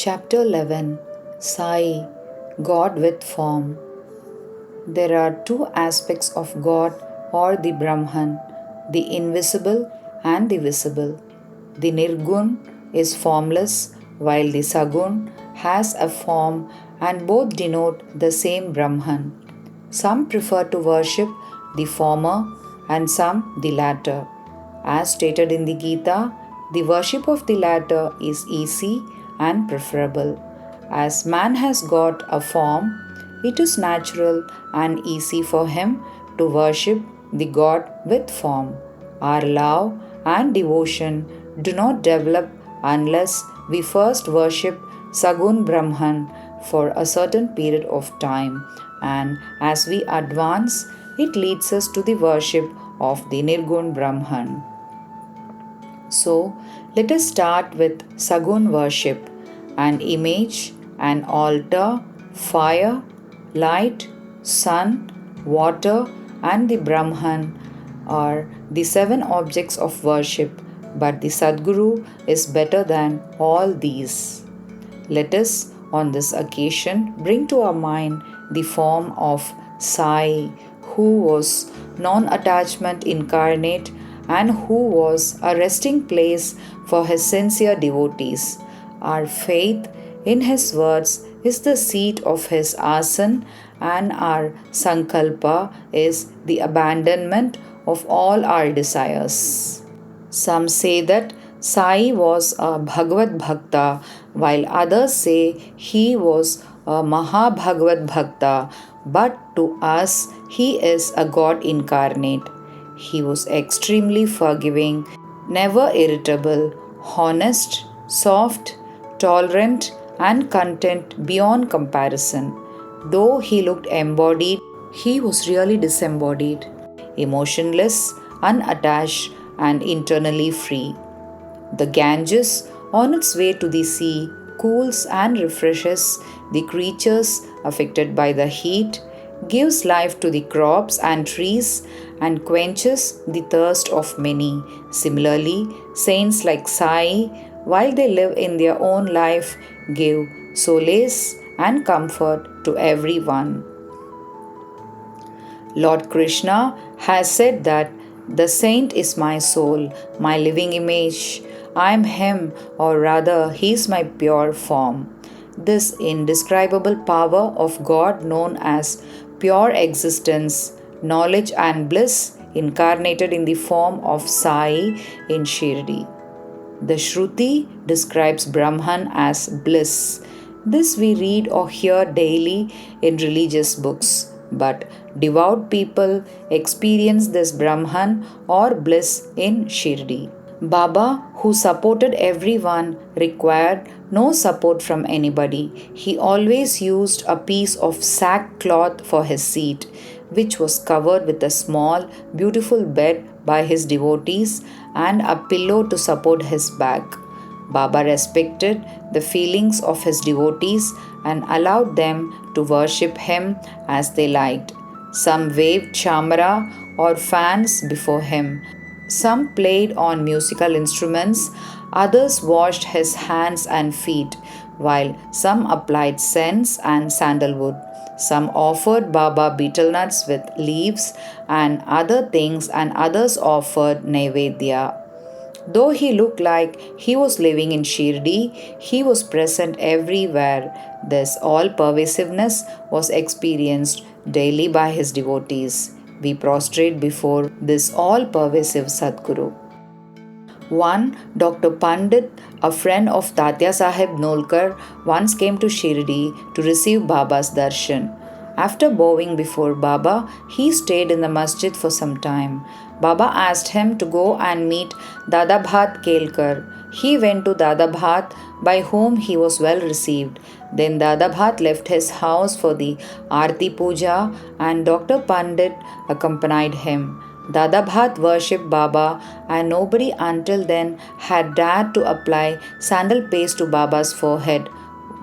Chapter 11 Sai, God with Form. There are two aspects of God or the Brahman, the invisible and the visible. The Nirgun is formless, while the Sagun has a form, and both denote the same Brahman. Some prefer to worship the former and some the latter. As stated in the Gita, the worship of the latter is easy and preferable. As man has got a form, it is natural and easy for him to worship the God with form. Our love and devotion do not develop unless we first worship Sagun Brahman for a certain period of time, and as we advance, it leads us to the worship of the Nirgun Brahman. So, let us start with Sagun worship: an image, an altar, fire, light, sun, water, and the Brahman are the 7 objects of worship, but the Sadguru is better than all these. Let us, on this occasion, bring to our mind the form of Sai, who was non-attachment incarnate and who was a resting place for his sincere devotees. Our faith in his words is the seat of his asan, and our sankalpa is the abandonment of all our desires. Some say that Sai was a Bhagavad Bhakta, while others say he was a Mahabhagavad Bhakta, but to us he is a God incarnate. He was extremely forgiving, never irritable, honest, soft, tolerant, and content beyond comparison. Though he looked embodied, he was really disembodied, emotionless, unattached, and internally free. The Ganges, on its way to the sea, cools and refreshes the creatures affected by the heat, gives life to the crops and trees, and quenches the thirst of many. Similarly, saints like Sai, while they live in their own life, give solace and comfort to everyone. Lord Krishna has said that the saint is my soul, my living image. I am him, or rather, he is my pure form. This indescribable power of God, known as pure existence, knowledge, and bliss, incarnated in the form of Sai in Shirdi. The Shruti describes Brahman as bliss. This we read or hear daily in religious books, but devout people experience this Brahman or bliss in Shirdi. Baba, who supported everyone, required no support from anybody. He always used a piece of sackcloth for his seat, which was covered with a small, beautiful bed by his devotees and a pillow to support his back. Baba respected the feelings of his devotees and allowed them to worship him as they liked. Some waved chamara or fans before him. Some played on musical instruments, others washed his hands and feet, while some applied scents and sandalwood. Some offered Baba betel nuts with leaves and other things, and others offered Naivedya. Though he looked like he was living in Shirdi, he was present everywhere. This all-pervasiveness was experienced daily by his devotees. We prostrate before this all-pervasive Sadguru. One, Dr. Pandit, a friend of Tatya Sahib Nolkar, once came to Shirdi to receive Baba's darshan. After bowing before Baba, he stayed in the masjid for some time. Baba asked him to go and meet Dada Bhat Kelkar. He went to Dada Bhat, by whom he was well received. Then Dada Bhat left his house for the Aarti Puja, and Dr. Pandit accompanied him. Dada Bhat worshipped Baba, and nobody until then had dared to apply sandal paste to Baba's forehead.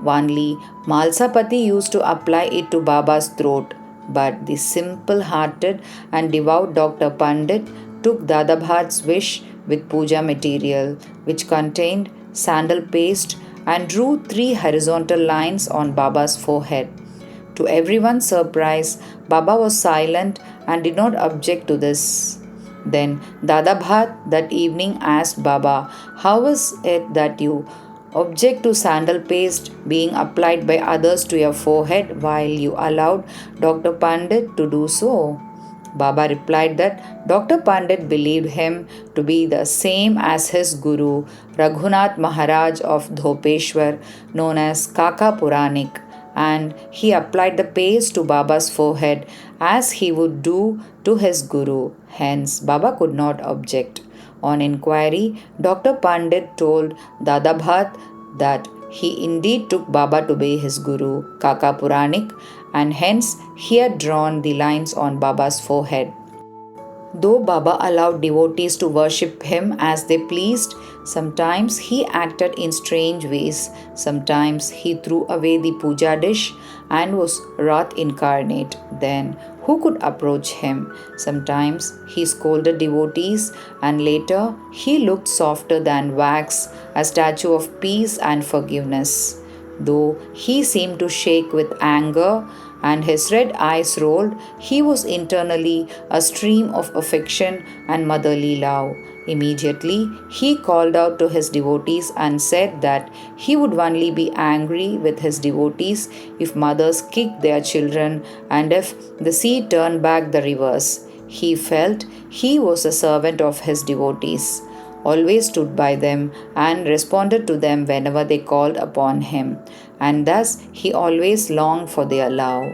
Only Malsapati used to apply it to Baba's throat. But the simple-hearted and devout Dr. Pandit took Dada Bhat's wish with puja material, which contained sandal paste, and drew 3 horizontal lines on Baba's forehead. To everyone's surprise, Baba was silent and did not object to this. Then Dada Bhat that evening asked Baba, "How is it that you object to sandal paste being applied by others to your forehead while you allowed Dr. Pandit to do so?" Baba replied that Dr. Pandit believed him to be the same as his guru, Raghunath Maharaj of Dhopeshwar, known as Kaka Puranik, and he applied the paste to Baba's forehead as he would do to his guru. Hence, Baba could not object. On inquiry, Dr. Pandit told Dada Bhat that he indeed took Baba to be his guru, Kaka Puranik, and hence he had drawn the lines on Baba's forehead. Though Baba allowed devotees to worship him as they pleased, sometimes he acted in strange ways. Sometimes he threw away the puja dish and was wrath incarnate. Then who could approach him? Sometimes he scolded devotees, and later he looked softer than wax, a statue of peace and forgiveness. Though he seemed to shake with anger and his red eyes rolled, he was internally a stream of affection and motherly love. Immediately, he called out to his devotees and said that he would only be angry with his devotees if mothers kicked their children and if the sea turned back the rivers. He felt he was a servant of his devotees, always stood by them and responded to them whenever they called upon him, and thus he always longed for their love.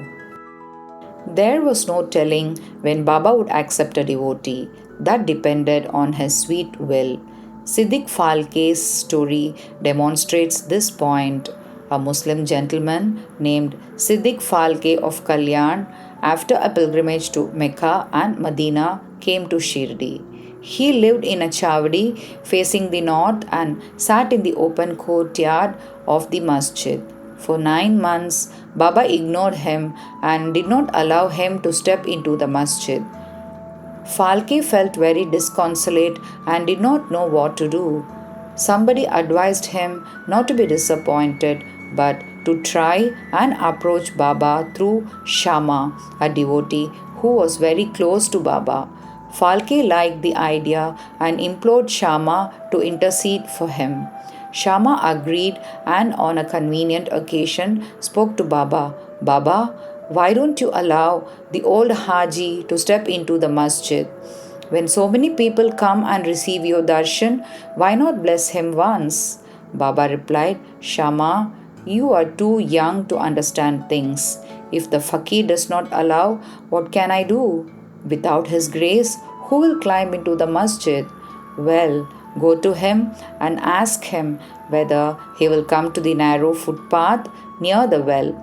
There was no telling when Baba would accept a devotee. That depended on his sweet will. Sidik Falke's story demonstrates this point. A Muslim gentleman named Sidik Falke of Kalyan, after a pilgrimage to Mecca and Medina, came to Shirdi. He lived in a chavdi facing the north and sat in the open courtyard of the masjid. For 9 months, Baba ignored him and did not allow him to step into the masjid. Falke felt very disconsolate and did not know what to do. Somebody advised him not to be disappointed but to try and approach Baba through Shama, a devotee who was very close to Baba. Falke liked the idea and implored Shama to intercede for him. Shama agreed and on a convenient occasion spoke to Baba. "Baba, why don't you allow the old Haji to step into the masjid? When so many people come and receive your darshan, why not bless him once?" Baba replied, "Shama, you are too young to understand things. If the fakir does not allow, what can I do? Without his grace, who will climb into the masjid? Well, go to him and ask him whether he will come to the narrow footpath near the well."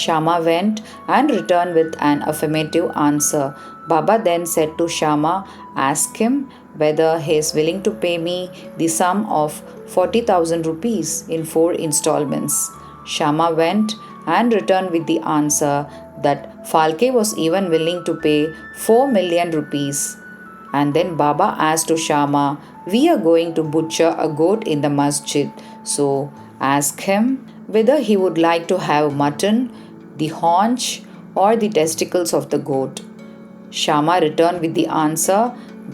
Shama went and returned with an affirmative answer. Baba then said to Shama, "Ask him whether he is willing to pay me the sum of 40,000 rupees in 4 installments. Shama went and returned with the answer that Falke was even willing to pay 4 million rupees. And then Baba asked to Shama, "We are going to butcher a goat in the masjid, so ask him whether he would like to have mutton, the haunch, or the testicles of the goat." Shama returned with the answer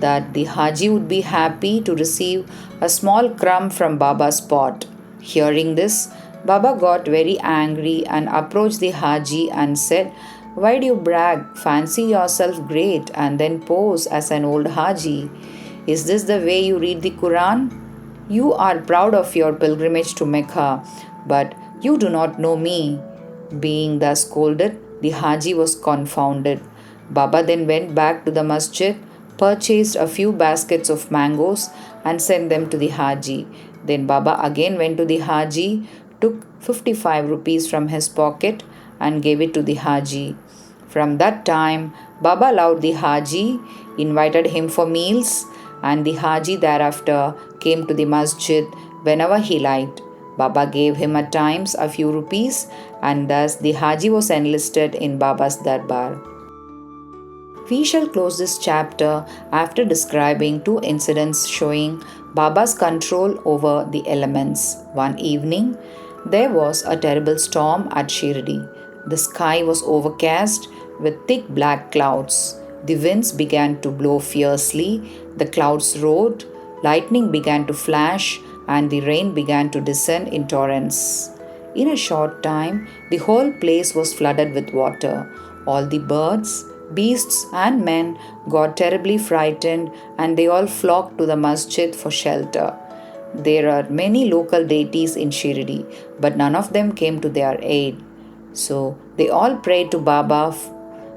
that the Haji would be happy to receive a small crumb from Baba's pot. Hearing this, Baba got very angry and approached the Haji and said, "Why do you brag, fancy yourself great, and then pose as an old Haji? Is this the way you read the Quran? You are proud of your pilgrimage to Mecca, but you do not know me." Being thus scolded, the Haji was confounded. Baba then went back to the masjid, purchased a few baskets of mangoes, and sent them to the Haji. Then Baba again went to the Haji, took 55 rupees from his pocket, and gave it to the Haji. From that time, Baba loved the Haji, invited him for meals, and the Haji thereafter came to the masjid whenever he liked. Baba gave him at times a few rupees, and thus the Haji was enlisted in Baba's darbar. We shall close this chapter after describing 2 incidents showing Baba's control over the elements. One evening, there was a terrible storm at Shirdi. The sky was overcast with thick black clouds. The winds began to blow fiercely, the clouds roared, lightning began to flash, and the rain began to descend in torrents. In a short time, the whole place was flooded with water. All the birds, beasts, and men got terribly frightened and they all flocked to the masjid for shelter. There are many local deities in Shirdi, but none of them came to their aid. So they all prayed to Baba,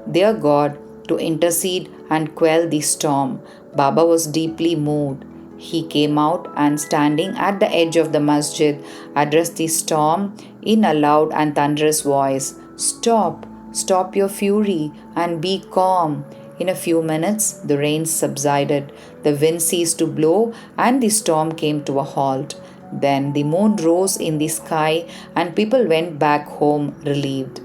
their God, to intercede and quell the storm. Baba was deeply moved. He came out and, standing at the edge of the masjid, addressed the storm in a loud and thunderous voice. Stop! Stop your fury and be calm. In a few minutes, the rain subsided, the wind ceased to blow, and the storm came to a halt. Then the moon rose in the sky, and people went back home relieved.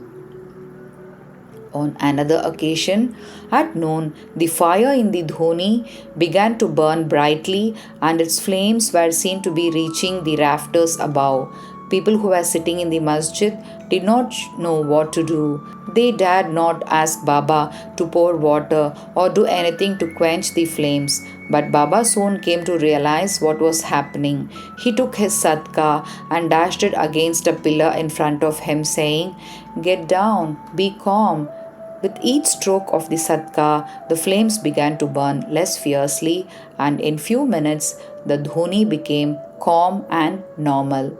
On another occasion, at noon, the fire in the dhoni began to burn brightly, and its flames were seen to be reaching the rafters above. People who were sitting in the masjid did not know what to do. They dared not ask Baba to pour water or do anything to quench the flames. But Baba soon came to realize what was happening. He took his sadka and dashed it against a pillar in front of him, saying, Get down, be calm. With each stroke of the sadka, the flames began to burn less fiercely, and in few minutes, the dhoni became calm and normal.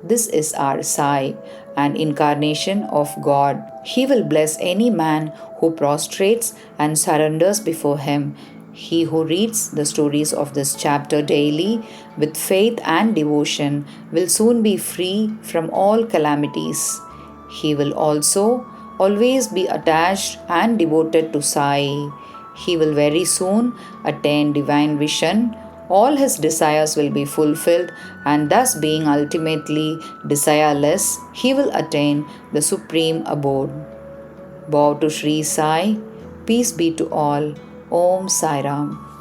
This is our Sai, an incarnation of God. He will bless any man who prostrates and surrenders before him. He who reads the stories of this chapter daily with faith and devotion will soon be free from all calamities. He will also always be attached and devoted to Sai. He will very soon attain divine vision. All his desires will be fulfilled, and thus, being ultimately desireless, he will attain the supreme abode. Bow to Shri Sai. Peace be to all. Om Sai Ram.